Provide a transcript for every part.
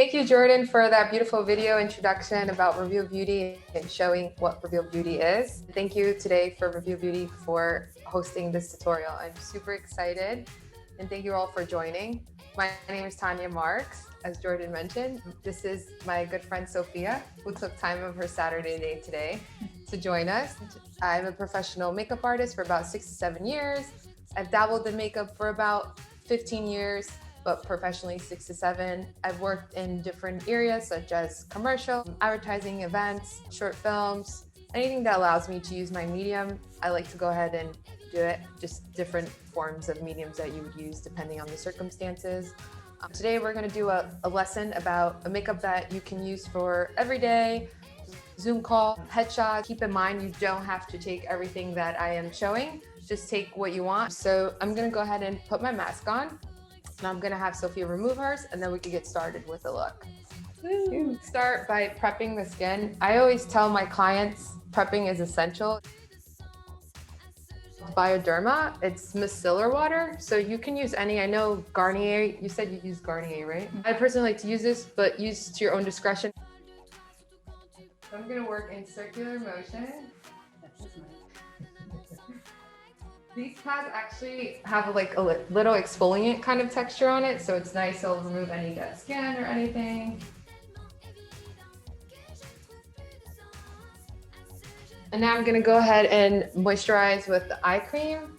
Thank you, Jordan, for that beautiful video introduction about Reveal Beauty and showing what Reveal Beauty is. Thank you today for Reveal Beauty for hosting this tutorial. I'm super excited, and thank you all for joining. My name is Tanya Marques, as Jordan mentioned. This is my good friend Sophia, who took time of her Saturday day today to join us. I'm a professional makeup artist for about 6 to 7 years. I've dabbled in makeup for about 15 years, but professionally 6 to 7. I've worked in different areas such as commercial, advertising, events, short films, anything that allows me to use my medium. I like to go ahead and do it, just different forms of mediums that you would use depending on the circumstances. Today we're going to do a lesson about a makeup that you can use for everyday, Zoom call, headshot. Keep in mind you don't have to take everything that I am showing, just take what you want. So I'm going to go ahead and put my mask on. And I'm gonna have Sophia remove hers, and then we can get started with the look. Woo. Start by prepping the skin. I always tell my clients prepping is essential. Bioderma, it's micellar water, so you can use any. I know Garnier, you said you use Garnier, right? I personally like to use this, but use to your own discretion. So I'm gonna work in circular motion. These pads actually have like a little exfoliant kind of texture on it, so it's nice. It'll remove any dead skin or anything. And now I'm gonna go ahead and moisturize with the eye cream.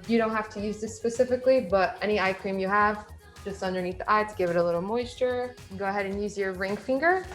You don't have to use this specifically, but any eye cream you have, just underneath the eye to give it a little moisture. Go ahead and use your ring finger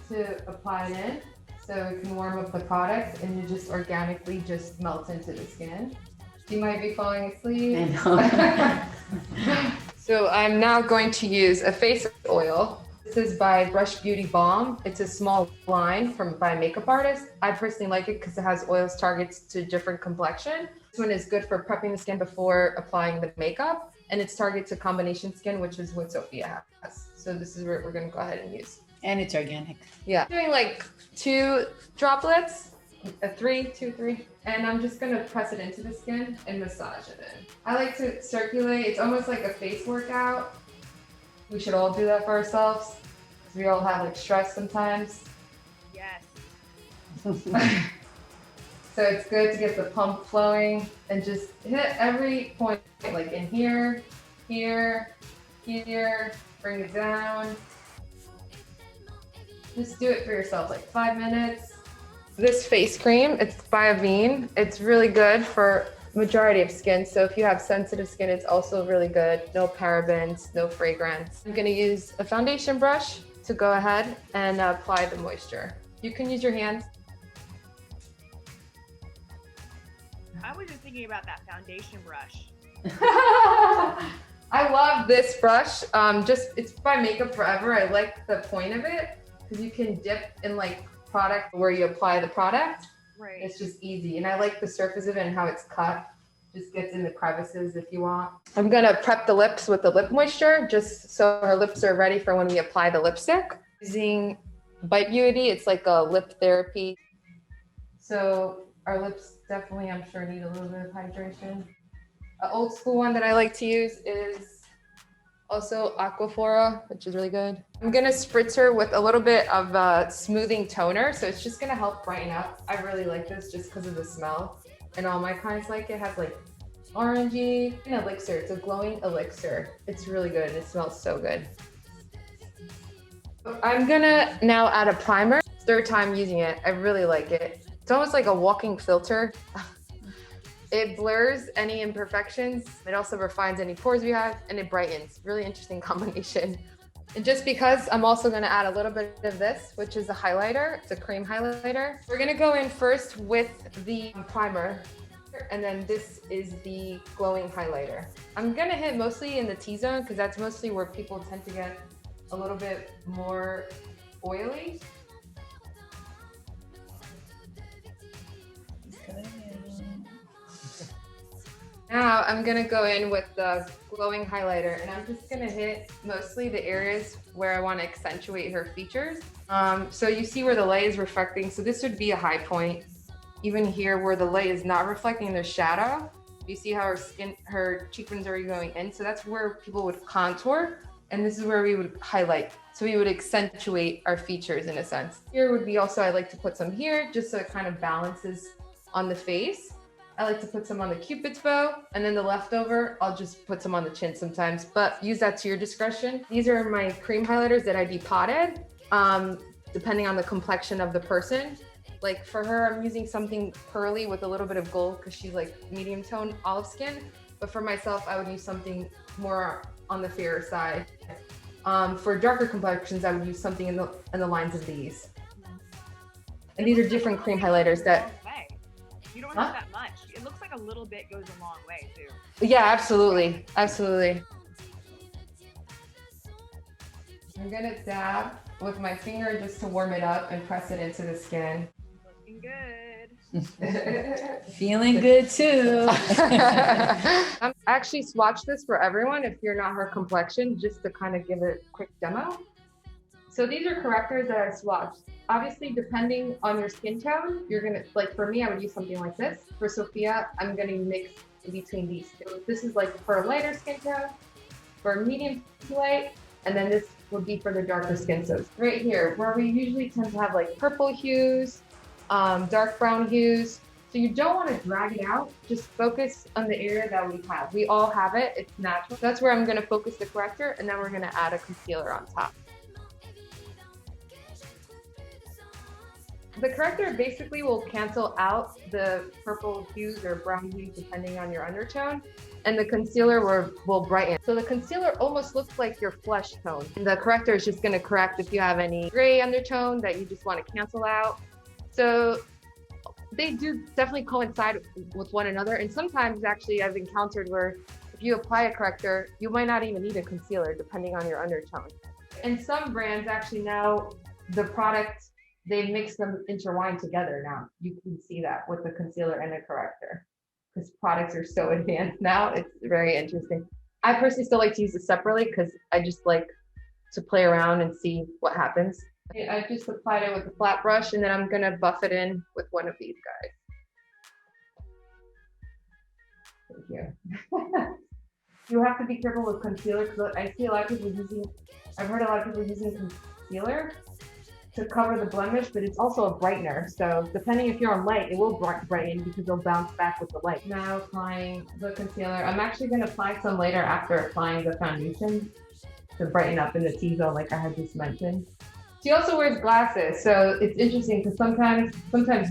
to apply it in, so it can warm up the product and it just organically just melts into the skin. You might be falling asleep. I know. So I'm now going to use a face oil. This is by Brush Beauty Balm. It's a small line by a makeup artist. I personally like it because it has oils targets to different complexion. This one is good for prepping the skin before applying the makeup, and it's targeted to combination skin, which is what Sophia has. So this is what we're going to go ahead and use. And it's organic. Yeah. Doing like 2 droplets. 3. And I'm just gonna press it into the skin and massage it in. I like to circulate. It's almost like a face workout. We should all do that for ourselves, because we all have like stress sometimes. Yes. So it's good to get the pump flowing and just hit every point, like in here, here, here, bring it down. Just do it for yourself, like 5 minutes. This face cream, it's by Avene. It's really good for majority of skin. So if you have sensitive skin, it's also really good. No parabens, no fragrance. I'm gonna use a foundation brush to go ahead and apply the moisture. You can use your hands. I was just thinking about that foundation brush. I love this brush. It's by Makeup Forever. I like the point of it because you can dip in like product where you apply the product. Right. It's just easy, and I like the surface of it and how it's cut. Just gets in the crevices if you want. I'm gonna prep the lips with the lip moisture just so our lips are ready for when we apply the lipstick. Using Bite Beauty, it's like a lip therapy. So our lips definitely, I'm sure, need a little bit of hydration. An old school one that I like to use is also Aquaphora, which is really good. I'm gonna spritz her with a little bit of a smoothing toner, so it's just gonna help brighten up. I really like this just because of the smell, and all my clients like it. It has like orangey, an elixir. It's a glowing elixir. It's really good. It smells so good. I'm gonna now add a primer. 3rd time using it. I really like it. It's almost like a walking filter. It blurs any imperfections. It also refines any pores we have, and it brightens. Really interesting combination. And just because, I'm also gonna add a little bit of this, which is a highlighter. It's a cream highlighter. We're gonna go in first with the primer, and then this is the glowing highlighter. I'm gonna hit mostly in the T-zone because that's mostly where people tend to get a little bit more oily. Now I'm gonna go in with the glowing highlighter, and I'm just gonna hit mostly the areas where I wanna accentuate her features. So you see where the light is reflecting, so this would be a high point. Even here where the light is not reflecting, there's shadow. You see how her cheekbones are going in, so that's where people would contour. And this is where we would highlight. So we would accentuate our features in a sense. Here would be also, I like to put some here just so it kind of balances on the face. I like to put some on the Cupid's bow, and then the leftover, I'll just put some on the chin sometimes, but use that to your discretion. These are my cream highlighters that I depotted, depending on the complexion of the person. Like for her, I'm using something pearly with a little bit of gold because she's like medium tone olive skin. But for myself, I would use something more on the fairer side. For darker complexions, I would use something in the lines of these. And these are different cream highlighters that. You don't have that much. It looks like a little bit goes a long way too. Yeah, absolutely, absolutely. I'm gonna dab with my finger just to warm it up and press it into the skin. Looking good. Feeling good too. I actually swatched this for everyone if you're not her complexion, just to kind of give it a quick demo. So these are correctors that I swatched. Obviously, depending on your skin tone, you're gonna, like for me, I would use something like this. For Sophia, I'm gonna mix between these two. This is like for a lighter skin tone, for medium to light, and then this would be for the darker skin tones. Right here, where we usually tend to have like purple hues, dark brown hues. So you don't want to drag it out, just focus on the area that we have. We all have it, it's natural. That's where I'm gonna focus the corrector, and then we're gonna add a concealer on top. The corrector basically will cancel out the purple hues or brown hues depending on your undertone, and the concealer will brighten. So the concealer almost looks like your flesh tone. And the corrector is just gonna correct if you have any gray undertone that you just wanna cancel out. So they do definitely coincide with one another. And sometimes actually I've encountered where if you apply a corrector, you might not even need a concealer depending on your undertone. And some brands actually now, the product, they mix them intertwined together now. You can see that with the concealer and the corrector because products are so advanced now. It's very interesting. I personally still like to use it separately because I just like to play around and see what happens. I just applied it with a flat brush and then I'm gonna buff it in with one of these guys. Thank you. You have to be careful with concealer because I see a lot of people using, I've heard a lot of people using concealer to cover the blemish, but it's also a brightener. So depending if you're on light, it will brighten because it'll bounce back with the light. Now applying the concealer. I'm actually gonna apply some later after applying the foundation to brighten up in the T-zone like I had just mentioned. She also wears glasses, so it's interesting because sometimes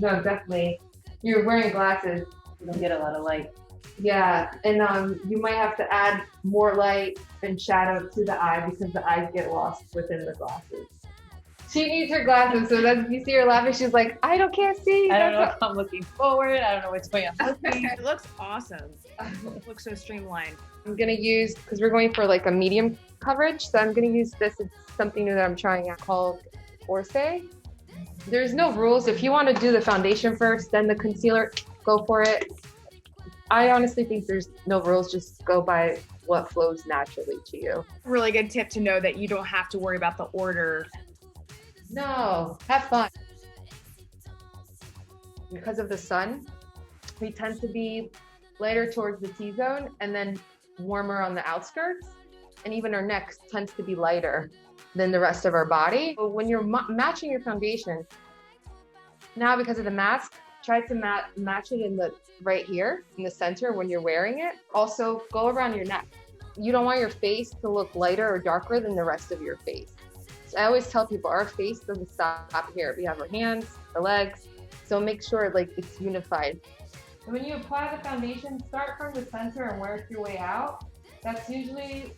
no, definitely, you're wearing glasses. You don't get a lot of light. Yeah, and you might have to add more light and shadow to the eye because the eyes get lost within the glasses. She needs her glasses, so that you see her laughing, she's like, can't see. I don't know if I'm looking forward. I don't know which way I'm looking. It looks awesome. It looks so streamlined. I'm gonna use, because we're going for like a medium coverage, so I'm gonna use this. It's something new that I'm trying out called Orse. There's no rules. If you want to do the foundation first, then the concealer, go for it. I honestly think there's no rules. Just go by what flows naturally to you. Really good tip to know that you don't have to worry about the order. No, have fun. Because of the sun, we tend to be lighter towards the T-zone and then warmer on the outskirts. And even our neck tends to be lighter than the rest of our body. But when you're matching your foundation, now because of the mask, try to match it in the right here, in the center when you're wearing it. Also, go around your neck. You don't want your face to look lighter or darker than the rest of your face. So I always tell people our face doesn't stop here. We have our hands, our legs, so make sure like it's unified. And when you apply the foundation, start from the center and work your way out. That's usually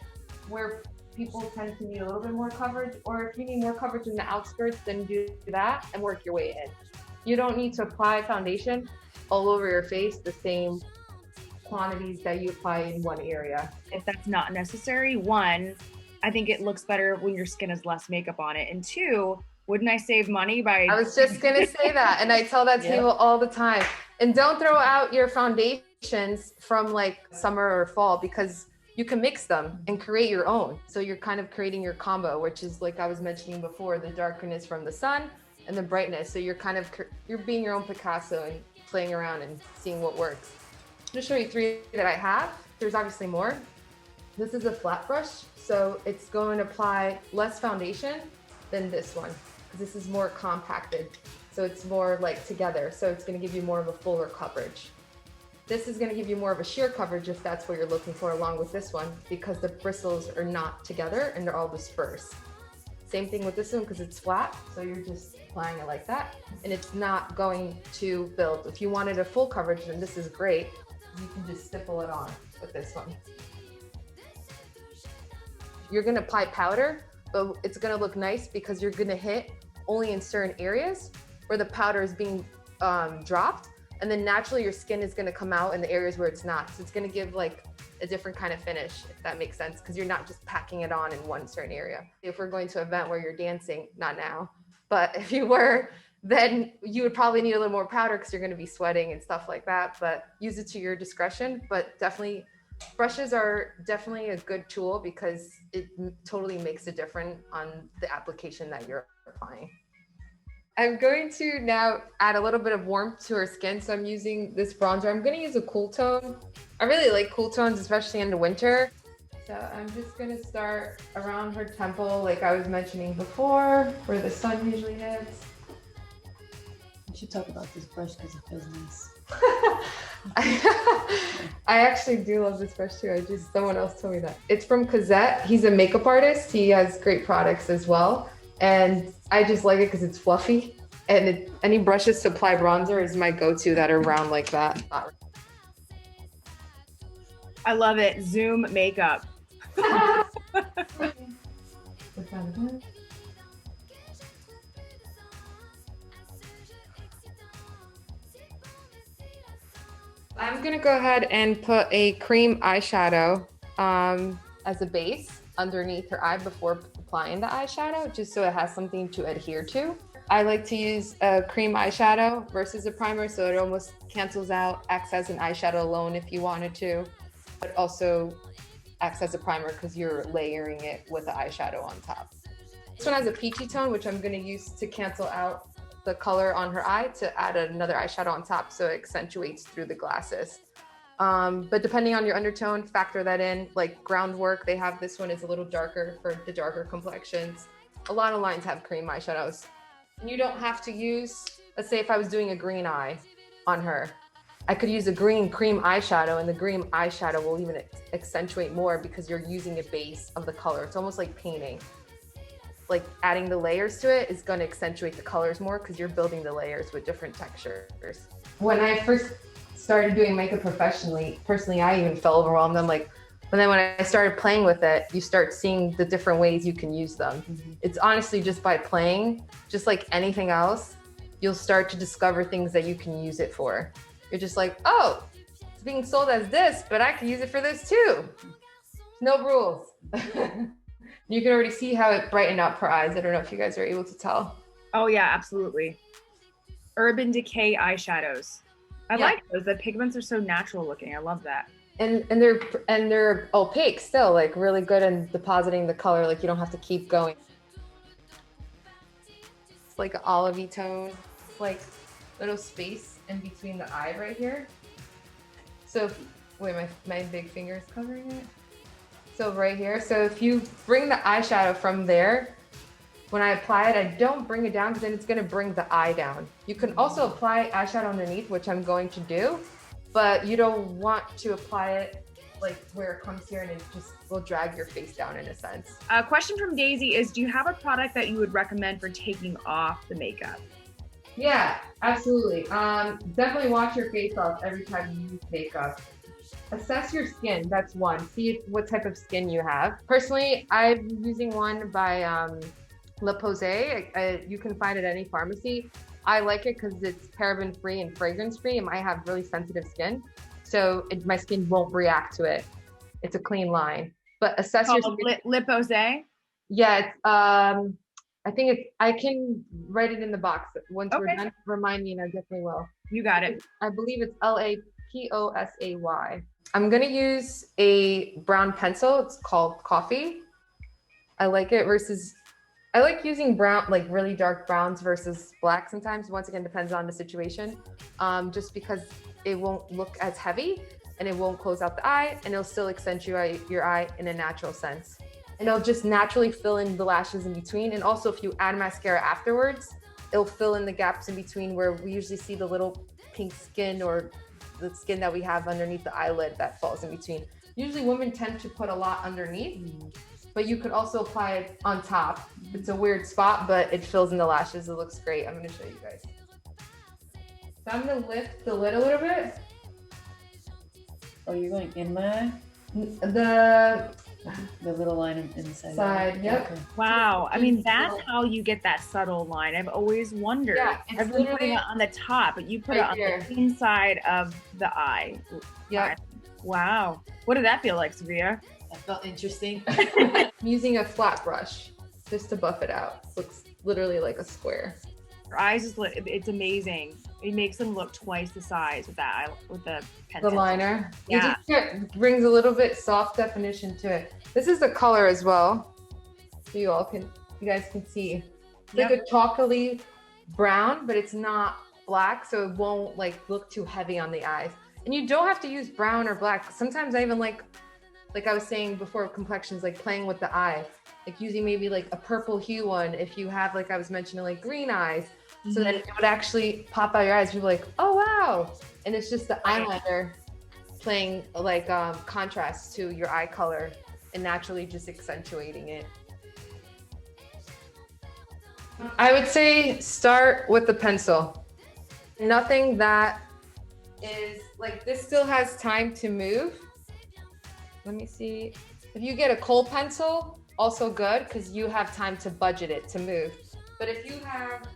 where people tend to need a little bit more coverage, or if you need more coverage in the outskirts, then do that and work your way in. You don't need to apply foundation all over your face, the same quantities that you apply in one area. If that's not necessary, one, I think it looks better when your skin has less makeup on it. And two, wouldn't I save money by... I was just gonna say that, and I tell that to people all the time. And don't throw out your foundations from like summer or fall because you can mix them and create your own. So you're kind of creating your combo, which is like I was mentioning before, the darkness from the sun and the brightness. So you're kind of, you're being your own Picasso and playing around and seeing what works. I'm gonna show you 3 that I have. There's obviously more. This is a flat brush, so it's going to apply less foundation than this one, because this is more compacted. So it's more like together. So it's going to give you more of a fuller coverage. This is going to give you more of a sheer coverage if that's what you're looking for, along with this one, because the bristles are not together and they're all dispersed. Same thing with this one because it's flat. So you're just applying it like that and it's not going to build. If you wanted a full coverage, then this is great. You can just stipple it on with this one. You're going to apply powder, but it's going to look nice because you're going to hit only in certain areas where the powder is being dropped, and then naturally your skin is going to come out in the areas where it's not. So it's going to give like a different kind of finish, if that makes sense, because you're not just packing it on in one certain area. If we're going to an event where you're dancing, not now, but if you were, then you would probably need a little more powder because you're going to be sweating and stuff like that, but use it to your discretion. But definitely brushes are definitely a good tool because it totally makes a difference on the application that you're applying. I'm going to now add a little bit of warmth to her skin. So I'm using this bronzer. I'm going to use a cool tone. I really like cool tones, especially in the winter. So I'm just going to start around her temple, like I was mentioning before, where the sun usually hits. You should talk about this brush because it feels nice. I actually do love this brush too. Someone else told me that. It's from Cosette. He's a makeup artist. He has great products as well. And I just like it because it's fluffy. And any brushes to apply bronzer is my go-to that are round like that. I love it. Zoom makeup. I'm gonna go ahead and put a cream eyeshadow as a base underneath her eye before applying the eyeshadow, just so it has something to adhere to. I like to use a cream eyeshadow versus a primer, so it almost cancels out, acts as an eyeshadow alone if you wanted to, but also acts as a primer because you're layering it with the eyeshadow on top. This one has a peachy tone, which I'm gonna use to cancel out the color on her eye to add another eyeshadow on top so it accentuates through the glasses. But depending on your undertone, factor that in. Like Groundwork, they have this one is a little darker for the darker complexions. A lot of lines have cream eyeshadows. And you don't have to use, let's say if I was doing a green eye on her, I could use a green cream eyeshadow, and the green eyeshadow will even accentuate more because you're using a base of the color. It's almost like painting. Like adding the layers to it is going to accentuate the colors more because you're building the layers with different textures. When I first started doing makeup professionally, personally, I even felt overwhelmed. I'm like, but then when I started playing with it, you start seeing the different ways you can use them. Mm-hmm. It's honestly just by playing, just like anything else, you'll start to discover things that you can use it for. You're just like, oh, it's being sold as this, but I can use it for this too. No rules. You can already see how it brightened up her eyes. I don't know if you guys are able to tell. Oh yeah, absolutely. Urban Decay eyeshadows. I like those. The pigments are so natural looking. I love that. And they're opaque still, like really good in depositing the color. Like you don't have to keep going. It's like an olivey tone. It's like little space in between the eye right here. So wait, my big finger is covering it. So right here. So if you bring the eyeshadow from there, when I apply it, I don't bring it down because then it's going to bring the eye down. You can also apply eyeshadow underneath, which I'm going to do, but you don't want to apply it like where it comes here and it just will drag your face down in a sense. A question from Daisy is, do you have a product that you would recommend for taking off the makeup? Yeah, absolutely. Definitely wash your face off every time you use makeup. Assess your skin, that's one. See what type of skin you have. Personally, I'm using one by La Pose. You can find it at any pharmacy. I like it because it's paraben free and fragrance free, and I have really sensitive skin. So my skin won't react to it. It's a clean line. But assess your skin. La Pose? Yeah, it's, I think I can write it in the box. Once we're done, remind me and I definitely will. You got it. I believe it's LAPOSAY. I'm gonna use a brown pencil. It's called Coffee. I like it versus, I like using brown, like really dark browns versus black sometimes. Once again, depends on the situation. Just because it won't look as heavy and it won't close out the eye, and it'll still accentuate your eye in a natural sense. And it'll just naturally fill in the lashes in between. And also if you add mascara afterwards, it'll fill in the gaps in between where we usually see the little pink skin or the skin that we have underneath the eyelid that falls in between. Usually women tend to put a lot underneath, but you could also apply it on top. It's a weird spot, but it fills in the lashes. It looks great. I'm gonna show you guys. So I'm gonna lift the lid a little bit. Oh, you're going in my eye? The little line in the side, yep. Okay. Wow. I mean, that's how you get that subtle line. I've always wondered. Yeah, I've been putting it on the top, but you put it on the inside of the eye. Yeah. Wow. What did that feel like, Sophia? That felt interesting. I'm using a flat brush just to buff it out. Looks literally like a square. Your eyes is it's amazing. It makes them look twice the size with that with the pencil. The liner. Yeah. It brings a little bit soft definition to it. This is the color as well. So you guys can see. It's like a chocolatey brown, but it's not black, so it won't like look too heavy on the eyes. And you don't have to use brown or black. Sometimes I even like I was saying before, complexions, like playing with the eye, like using maybe like a purple hue one if you have, like I was mentioning, like green eyes. So that it would actually pop out your eyes. People are like, oh wow. And it's just the eyeliner playing like contrast to your eye color and naturally just accentuating it. I would say start with the pencil. Nothing that is like, this still has time to move. Let me see. If you get a kohl pencil, also good, because you have time to budget it to move. But if you have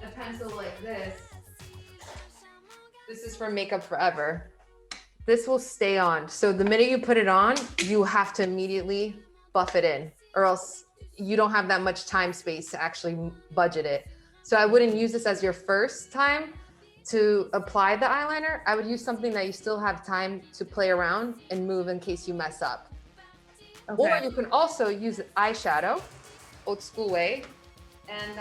a pencil like this is from Makeup Forever. This will stay on. So the minute you put it on, you have to immediately buff it in, or else you don't have that much time space to actually budget it. So I wouldn't use this as your first time to apply the eyeliner. I would use something that you still have time to play around and move in case you mess up. Okay. Or you can also use eyeshadow, old school way, and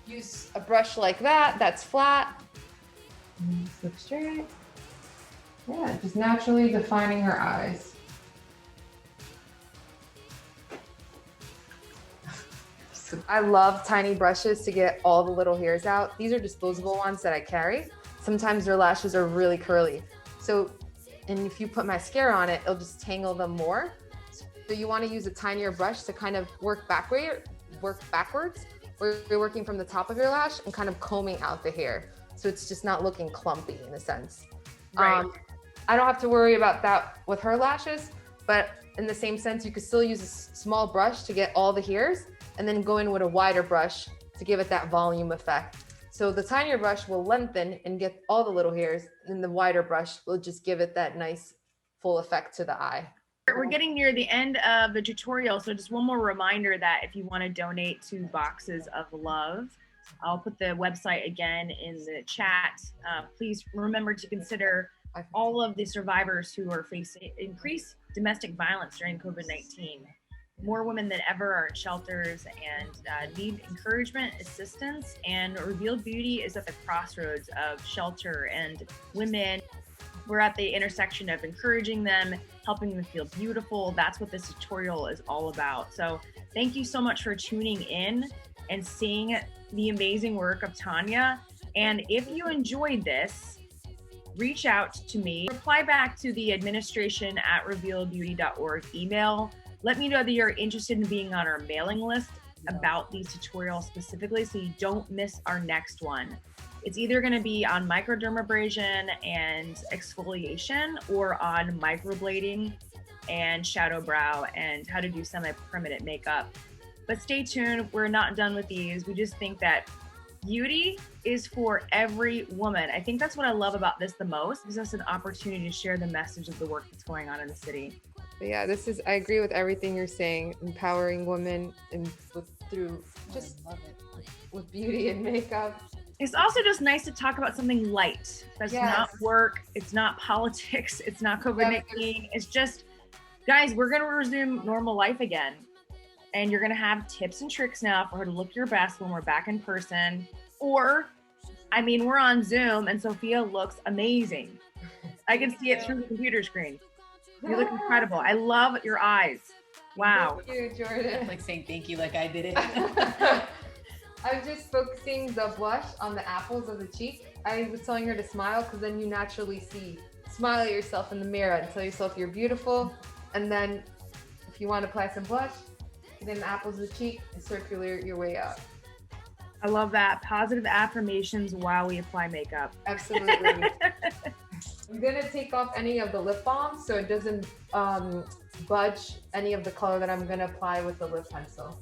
use a brush like that, that's flat. Look straight. Yeah, just naturally defining her eyes. I love tiny brushes to get all the little hairs out. These are disposable ones that I carry. Sometimes their lashes are really curly. So, and if you put mascara on it, it'll just tangle them more. So you want to use a tinier brush to kind of work backwards, where you're working from the top of your lash and kind of combing out the hair. So it's just not looking clumpy in a sense. Right. I don't have to worry about that with her lashes, but in the same sense, you could still use a small brush to get all the hairs and then go in with a wider brush to give it that volume effect. So the tinier brush will lengthen and get all the little hairs, and the wider brush will just give it that nice full effect to the eye. We're getting near the end of the tutorial, so just one more reminder that if you want to donate to Boxes of Love, I'll put the website again in the chat. Please remember to consider all of the survivors who are facing increased domestic violence during COVID-19. More women than ever are in shelters and need encouragement, assistance, and Revealed Beauty is at the crossroads of shelter and women. We're at the intersection of encouraging them, helping them feel beautiful. That's what this tutorial is all about. So thank you so much for tuning in and seeing the amazing work of Tanya. And if you enjoyed this, reach out to me. Reply back to the administration@revealedbeauty.org email. Let me know that you're interested in being on our mailing list about these tutorials specifically, so you don't miss our next one. It's either going to be on microdermabrasion and exfoliation, or on microblading and shadow brow and how to do semi-permanent makeup. But stay tuned, we're not done with these. We just think that beauty is for every woman. I think that's what I love about this the most. It gives us an opportunity to share the message of the work that's going on in the city. But yeah, I agree with everything you're saying, empowering women and through just with beauty and makeup. It's also just nice to talk about something light. That's not work, it's not politics, it's not COVID-19. It's just, guys, we're gonna resume normal life again. And you're gonna have tips and tricks now for how to look your best when we're back in person. Or I mean, we're on Zoom and Sophia looks amazing. I can see it through the computer screen. You look incredible. I love your eyes. Wow. Thank you, Jordan. Like saying thank you like I did it. I'm just focusing the blush on the apples of the cheek. I was telling her to smile because then you naturally see. Smile at yourself in the mirror and tell yourself you're beautiful. And then if you want to apply some blush, then the apples of the cheek and circular your way up. I love that. Positive affirmations while we apply makeup. Absolutely. I'm gonna take off any of the lip balm so it doesn't budge any of the color that I'm gonna apply with the lip pencil.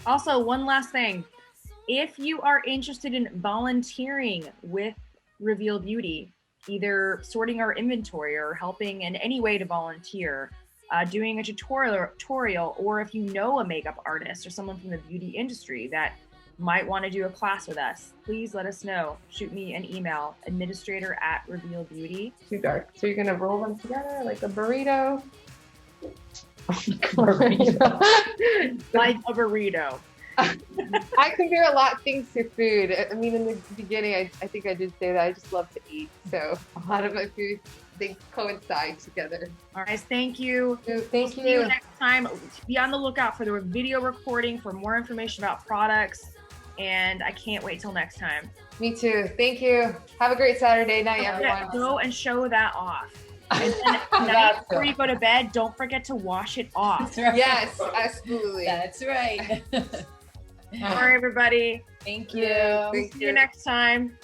Also, one last thing. If you are interested in volunteering with Reveal Beauty, either sorting our inventory or helping in any way to volunteer, doing a tutorial, or if you know a makeup artist or someone from the beauty industry that might want to do a class with us, please let us know. Shoot me an email, administrator@Reveal Beauty. Too dark. So you're gonna roll them together like a burrito. Like a burrito. I compare a lot of things to food. I mean, in the beginning, I think I did say that I just love to eat. So a lot of my food, they coincide together. All right, thank you. Thank See you you. next time. Be on the lookout for the video recording for more information about products. And I can't wait till next time. Me too. Thank you. Have a great Saturday night, everyone. Go and show that off. And then tonight before you go to bed, don't forget to wash it off. That's right. Yes, absolutely. That's right. All right, everybody. Thank you. Thank See you next time.